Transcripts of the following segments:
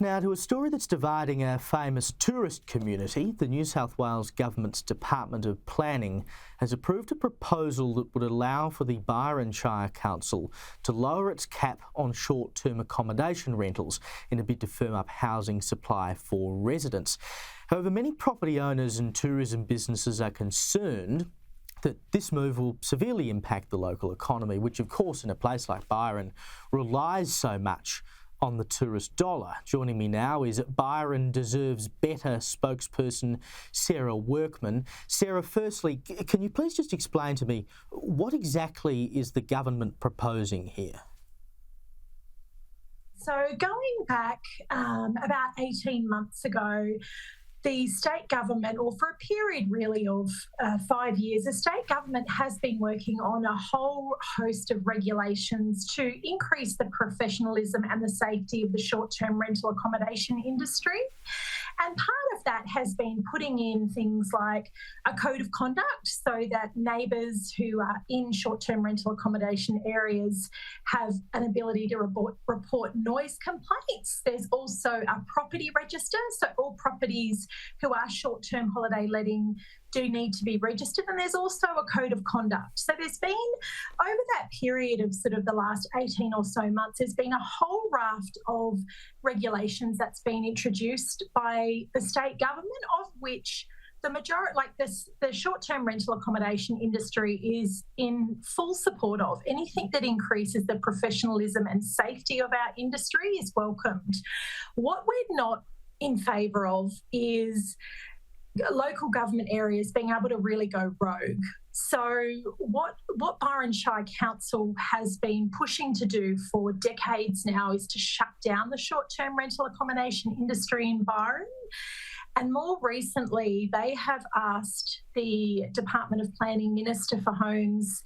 Now to a story that's dividing a famous tourist community. The New South Wales Government's Department of Planning has approved a proposal that would allow for the Byron Shire Council to lower its cap on short-term accommodation rentals in a bid to firm up housing supply for residents. However, many property owners and tourism businesses are concerned that this move will severely impact the local economy, which of course in a place like Byron relies so much on the tourist dollar. Joining me now is Byron Deserves Better spokesperson Sarah Workman. Sarah, firstly, can you please just explain to me what exactly is the government proposing here? So going back about 18 months ago, the state government, or for a period really of 5 years, the state government has been working on a whole host of regulations to increase the professionalism and the safety of the short-term rental accommodation industry. And part of that has been putting in things like a code of conduct so that neighbours who are in short-term rental accommodation areas have an ability to report noise complaints. There's also a property register, so all properties who are short-term holiday letting do need to be registered, and there's also a code of conduct. So there's been, over that period of sort of the last 18 or so months, there's been a whole raft of regulations that's been introduced by the state government, of which the majority, like this, the short-term rental accommodation industry is in full support of. Anything that increases the professionalism and safety of our industry is welcomed. What we're not in favour of is local government areas being able to really go rogue. So what Byron Shire Council has been pushing to do for decades now is to shut down the short-term rental accommodation industry in Byron. And more recently, they have asked the Department of Planning Minister for Homes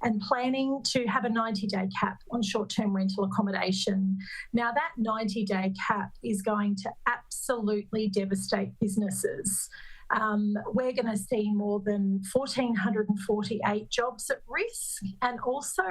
and Planning to have a 90-day cap on short-term rental accommodation. Now, that 90-day cap is going to absolutely devastate businesses. We're going to see more than 1,448 jobs at risk, and also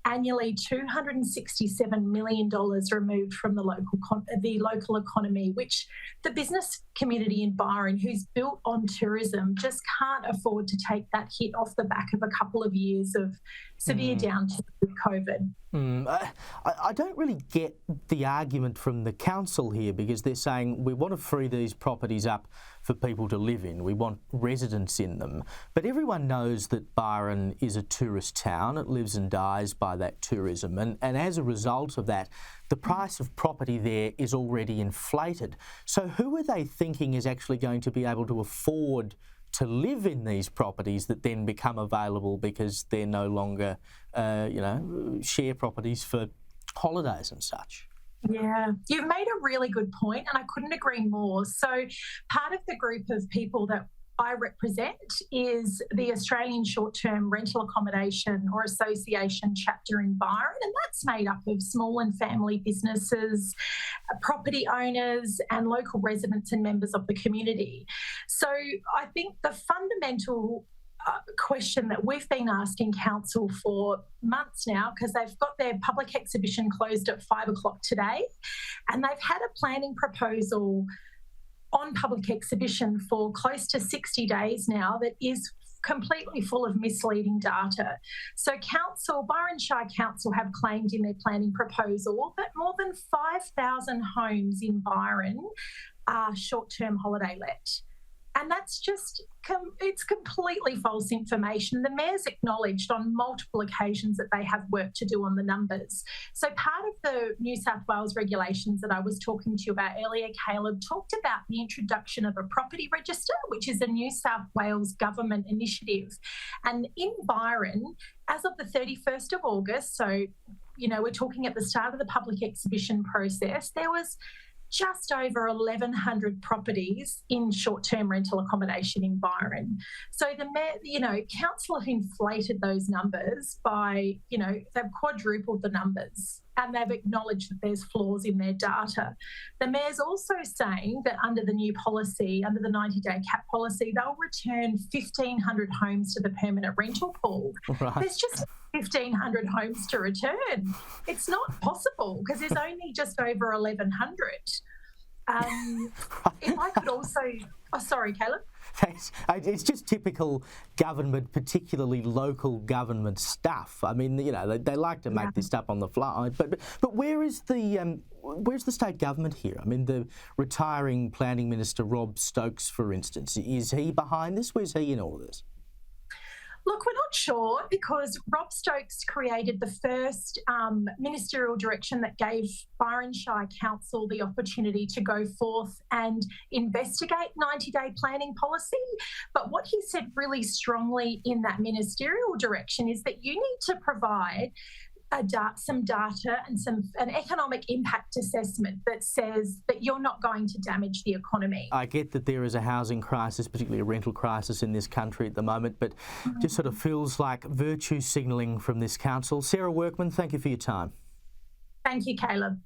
annually $267 million removed from the local economy, which the business community in Byron, who's built on tourism, just can't afford to take that hit off the back of a couple of years of severe downturn with COVID. I don't really get the argument from the council here, because they're saying we want to free these properties up for people to live in. We want residents in them. But everyone knows that Byron is a tourist town. It lives and dies by that tourism. And as a result of that, the price of property there is already inflated. So who are they thinking is actually going to be able to afford to live in these properties that then become available because they're no longer, share properties for holidays and such? Yeah, you've made a really good point, and I couldn't agree more. So part of the group of people that I represent is the Australian Short-Term Rental Accommodation or Association chapter in Byron, and that's made up of small and family businesses, property owners and local residents and members of the community. So I think the fundamental question that we've been asking council for months now, because they've got their public exhibition closed at 5 o'clock today, and they've had a planning proposal on public exhibition for close to 60 days now that is completely full of misleading data. So Byron Shire Council have claimed in their planning proposal that more than 5,000 homes in Byron are short-term holiday let. And that's just, it's completely false information. The Mayor's acknowledged on multiple occasions that they have work to do on the numbers. So part of the New South Wales regulations that I was talking to you about earlier, Caleb, talked about the introduction of a property register, which is a New South Wales government initiative. And in Byron, as of the 31st of August, so, we're talking at the start of the public exhibition process, there was just over 1,100 properties in short-term rental accommodation in Byron. So council have inflated those numbers by, they've quadrupled the numbers, and they've acknowledged that there's flaws in their data. The Mayor's also saying that under the new policy, under the 90-day cap policy, they'll return 1,500 homes to the permanent rental pool. Right. There's just 1,500 homes to return. It's not possible because there's only just over 1,100. If I could also... Oh, sorry, Caleb. Thanks. It's just typical government, particularly local government stuff. I mean, you know, they like to make this up on the fly. But where's the state government here? I mean, the retiring planning minister Rob Stokes, for instance, is he behind this? Where's he in all this? Look, we're not sure because Rob Stokes created the first ministerial direction that gave Byron Shire Council the opportunity to go forth and investigate 90-day planning policy. But what he said really strongly in that ministerial direction is that you need to provide some data and an economic impact assessment that says that you're not going to damage the economy. I get that there is a housing crisis, particularly a rental crisis in this country at the moment, but just sort of feels like virtue signalling from this council. Sarah Workman, thank you for your time. Thank you, Caleb.